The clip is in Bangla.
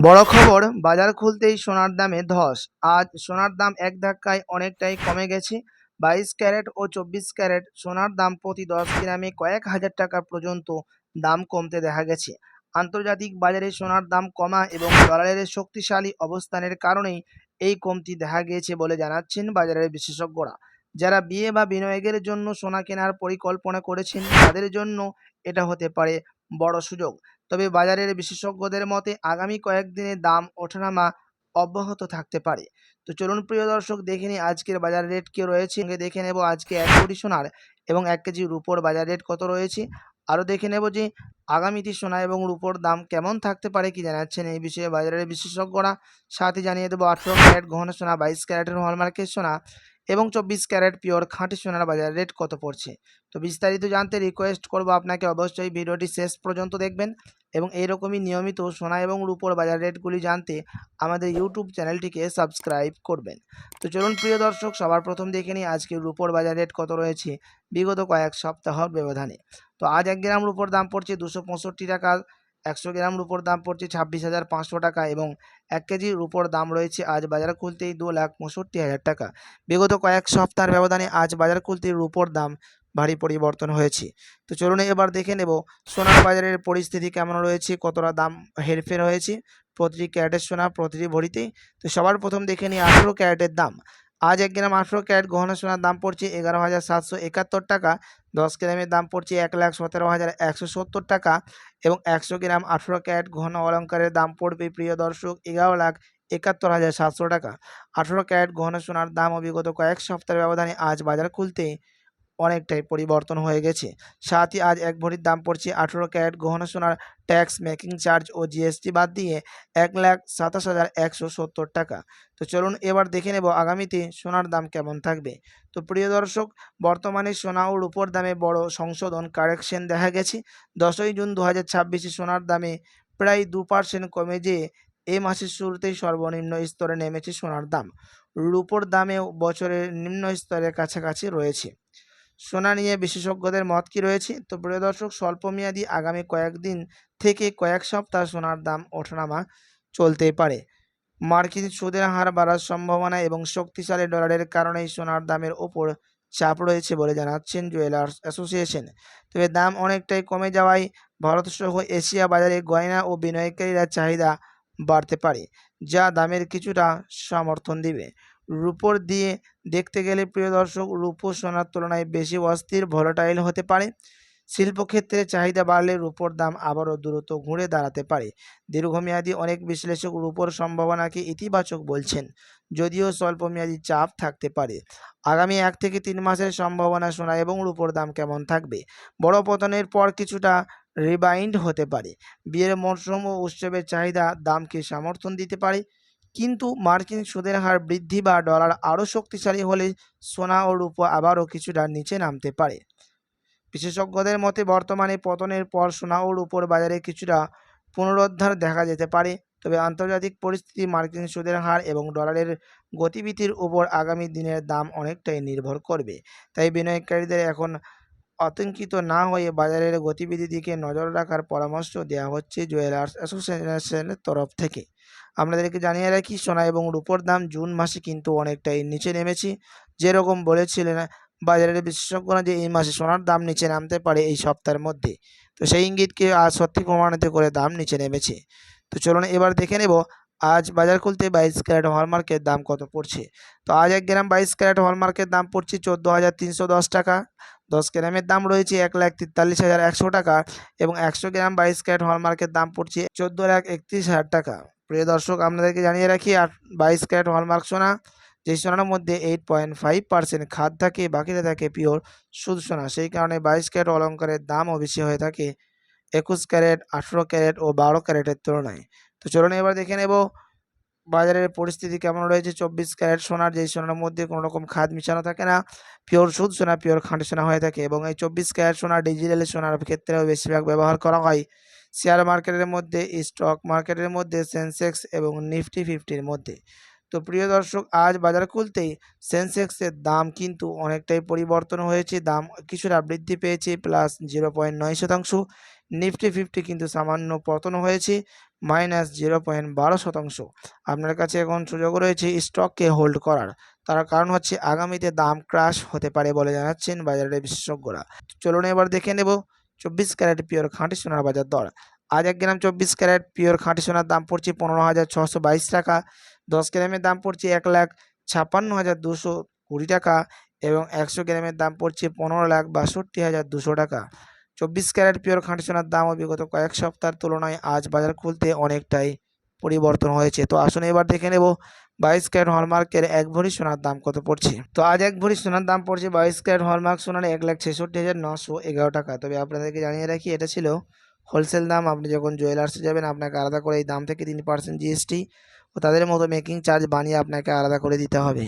বড় খবর, বাজার খুলতেই সোনার দামে ধস। আজ সোনার দাম এক ধাক্কায় অনেকটাই কমে গেছে। 22 ক্যারেট ও 24 ক্যারেট সোনার দাম প্রতি 10 গ্রামে কয়েক হাজার টাকা পর্যন্ত দাম কমতে দেখা গেছে। আন্তর্জাতিক বাজারে সোনার দাম কমা এবং ডলারের শক্তিশালী অবস্থানের কারণেই এই কমতি দেখা গিয়েছে বলে জানাচ্ছেন বাজারের বিশেষজ্ঞরা। যারা বিয়ে বা বিনিয়োগের জন্য সোনা কেনার পরিকল্পনা করেছেন তাদের জন্য এটা হতে পারে বড় সুযোগ। তবে বাজারের বিশেষজ্ঞদের মতে আগামী কয়েকদিনে দাম ওঠানামা অব্যাহত থাকতে পারে। তো চলুন প্রিয় দর্শক, দেখে নিই আজকের বাজার রেট কি রয়েছে। দেখে নেব আজকে 1 কোটি সোনার এবং 1 কেজি রূপোর বাজার রেট কত রয়েছে। আরও দেখে নেব যে আগামীতে সোনা এবং রূপোর দাম কেমন থাকতে পারে, কি জানাচ্ছেন এই বিষয়ে বাজারের বিশেষজ্ঞরা। সাথে জানিয়ে দেবো 18 ক্যারেট গহনা সোনা, 22 ক্যারেটের হলমার্কের সোনা এবং 24 ক্যারেট পিওর খাঁটি সোনার বাজার রেট কত পড়ছে। তো বিস্তারিত জানতে রিকোয়েস্ট করব আপনাকে অবশ্যই ভিডিওটি শেষ পর্যন্ত দেখবেন এবং এইরকমই নিয়মিত সোনা এবং রূপোর বাজার রেটগুলি জানতে আমাদের ইউটিউব চ্যানেলটিকে সাবস্ক্রাইব করবেন। তো চলুন প্রিয় দর্শক, সবার প্রথম দেখে নিই আজকে রূপোর বাজার রেট কত রয়েছে বিগত কয়েক সপ্তাহর ব্যবধানে। তো আজ 1 গ্রাম রূপোর দাম পড়ছে 265 টাকা, 100 গ্রাম রূপোর দাম পড়ছে 26,500 টাকা এবং 1 কেজি রূপোর দাম রয়েছে আজ বাজার খুলতেই 2,65,000 টাকা। বিগত কয়েক সপ্তাহের ব্যবধানে আজ বাজার খুলতেই রূপোর দাম ভারী পরিবর্তন হয়েছে। তো চলুন এবার দেখে নেব সোনার বাজারের পরিস্থিতি কেমন রয়েছে, কতটা দাম হেরফের হয়েছে প্রতিটি ক্যারেটের সোনা প্রতিটি ভরিতে। তো সবার প্রথম দেখে নিই 18 ক্যারেটের দাম। আজ 1 গ্রাম 18 ক্যারেট গহনা সোনার দাম পড়ছে 11,771 টাকা, 10 গ্রামের দাম পড়ছে 1,17,170 টাকা এবং 100 গ্রাম 18 ক্যারেট গহনা অলঙ্কারের দাম পড়বে প্রিয় দর্শক 11,71,700 টাকা। 18 ক্যারেট গহনা সোনার দাম বিগত কয়েক সপ্তাহের ব্যবধানে আজ বাজার খুলতে অনেকটাই পরিবর্তন হয়ে গেছে। সাথে আজ এক ভরির দাম পড়ছে 18 ক্যারেট গহনা সোনার ট্যাক্স, মেকিং চার্জ ও জিএসটি বাদ দিয়ে 1,27,170 টাকা। তো চলুন এবার দেখে নেব আগামীতে সোনার দাম কেমন থাকবে। তো প্রিয় দর্শক, বর্তমানে সোনা ও রূপোর দামে বড় সংশোধন কারেকশন দেখা গেছে। 10ই জুন 2026 সোনার দামে প্রায় 2% কমে যেয়ে এ মাসের শুরুতেই সর্বনিম্ন স্তরে নেমেছে সোনার দাম। রূপোর দামেও বছরের নিম্ন স্তরের কাছাকাছি রয়েছে। সোনা নিয়ে বিশেষজ্ঞদের মত কি রয়েছে? তো প্রিয় দর্শক, স্বল্পমেয়াদী আগামী কয়েকদিন থেকে কয়েক সপ্তাহ সোনার দাম ওঠানামা চলতেই পারে। মার্কিন সুদের হার বাড়ার সম্ভাবনা এবং শক্তিশালী ডলারের কারণেই সোনার দামের ওপর চাপ রয়েছে বলে জানাচ্ছেন জুয়েলার্স অ্যাসোসিয়েশন। তবে দাম অনেকটাই কমে যাওয়ায় ভারতসহ এশিয়া বাজারে গয়না ও বিনিয়োগকারীরা চাহিদা বাড়তে পারে, যা দামের কিছুটা সমর্থন দিবে। রূপোর দিয়ে দেখতে গেলে প্রিয় দর্শক, রূপো সোনার তুলনায় বেশি অস্থির ভোলাটাইল হতে পারে। শিল্পক্ষেত্রে চাহিদা বাড়লে রূপোর দাম আবারও দ্রুত ঘুরে দাঁড়াতে পারে। দীর্ঘমেয়াদী অনেক বিশ্লেষক রূপোর সম্ভাবনাকে ইতিবাচক বলছেন, যদিও স্বল্পমেয়াদী চাপ থাকতে পারে। আগামী 1 থেকে 3 মাসের সম্ভাবনা সোনা এবং রূপোর দাম কেমন থাকবে? বড় পতনের পর কিছুটা রিবাইন্ড হতে পারে। বিয়ের মরশুম ও উৎসবের চাহিদা দামকে সমর্থন দিতে পারে, কিন্তু মার্কিন সুদের হার বৃদ্ধি বা ডলার আরও শক্তিশালী হলে সোনা ও রূপো আবারও কিছুটা নিচে নামতে পারে। বিশেষজ্ঞদের মতে বর্তমানে পতনের পর সোনা ও রূপোর বাজারে কিছুটা পুনরুদ্ধার দেখা যেতে পারে। তবে আন্তর্জাতিক পরিস্থিতি, মার্কিন সুদের হার এবং ডলারের গতিবিধির উপর আগামী দিনের দাম অনেকটাই নির্ভর করবে। তাই বিনিয়োগকারীদের এখন আতঙ্কিত না হয়ে বাজারের গতিবিধির দিকে নজর রাখার পরামর্শ দেওয়া হচ্ছে জুয়েলার্স অ্যাসোসিয়েশনের তরফ থেকে। আপনাদেরকে জানিয়ে রাখি, সোনা এবং রূপোর দাম জুন মাসে কিন্তু অনেকটাই নিচে নেমেছে। যেরকম বলেছিলেন বাজারের বিশেষজ্ঞরা যে এই মাসে সোনার দাম নিচে নামতে পারে এই সপ্তাহের মধ্যে, তো সেই ইঙ্গিতকে আজ সত্যি প্রমাণিত করে দাম নিচে নেমেছে। তো চলুন এবার দেখে নেব আজ বাজার খুলতে 22 ক্যারেট হলমার্কের দাম কত পড়ছে। তো আজ 1 গ্রাম 22 ক্যারেট হলমার্কের দাম পড়ছে 14,310 টাকা, 10 গ্রামের দাম রয়েছে 1,43,100 টাকা এবং 100 গ্রাম 22 ক্যারেট হলমার্কের দাম পড়ছে 14,31,000 টাকা। প্রিয় দর্শক, আপনাদেরকে জানিয়ে রাখি 22 ক্যারেট হলমার্ক সোনা, যেই সোনার মধ্যে 8.5% খাদ থাকে, বাকিটা থাকে পিওর শুদ্ধ সোনা। সেই কারণে 22 ক্যারেট অলঙ্কারের দামও বেশি হয়ে থাকে 21 ক্যারেট, 18 ক্যারেট ও 12 ক্যারেটের তুলনায়। তো চলুন এবার দেখে নেব বাজারের পরিস্থিতি কেমন রয়েছে 24 ক্যারেট সোনার, যেই সোনার মধ্যে কোনো রকম খাদ মিশানো থাকে না, পিওর শুদ্ধ সোনা, পিওর খাঁটি সোনা হয়ে থাকে। এবং এই 24 ক্যারেট সোনা ডিজিটাল সোনার ক্ষেত্রেও বেশিরভাগ ব্যবহার করা হয় শেয়ার মার্কেটের মধ্যে, স্টক মার্কেটের মধ্যে, সেন্সেক্স এবং নিফটি 50-র মধ্যে। তো প্রিয় দর্শক, আজ বাজার খুলতেই সেন্সেক্সের দাম কিন্তু অনেকটাই পরিবর্তন হয়েছে, দাম কিছুটা বৃদ্ধি পেয়েছে +0.9%। নিফটি 50 কিন্তু সামান্য পতন হয়েছে -0.12%। আপনার কাছে এখন সুযোগ রয়েছে স্টককে হোল্ড করার। তার কারণ হচ্ছে আগামীতে দাম ক্র্যাশ হতে পারে বলে জানাচ্ছেন বাজারের বিশেষজ্ঞরা। চলুন এবার দেখে নেব 24 ক্যারেট পিওর খাঁটি সোনার বাজার দর। আজ 1 গ্রাম 24 ক্যারেট পিওর খাঁটি সোনার দাম পড়ছে 15,622 টাকা। 10 গ্রামের দাম পড়ছে 1,56,220 টাকা এবং 100 গ্রামের দাম পড়ছে 15,62,200 টাকা। 24 ক্যারেট পিওর খাঁটি সোনার দামও বিগত কয়েক সপ্তাহের তুলনায় আজ বাজার খুলতে অনেকটাই পরিবর্তন হয়েছে। তো আসুন এবার দেখে নেব 22 ক্যারেট হলমার্কের 1 ভরি সোনার দাম কত পড়ছে। তো আজ 1 ভরি সোনার দাম পড়ছে 22 ক্যারেট হলমার্ক সোনার 1,66,911 টাকা। তবে আপনাদেরকে জানিয়ে রাখি এটা ছিল হোলসেল দাম। আপনি যখন জুয়েলার্সে যাবেন আপনাকে আলাদা করে এই দাম থেকে 3% জিএসটি ও তাদের মতো মেকিং চার্জ বানিয়ে আপনাকে আলাদা করে দিতে হবে।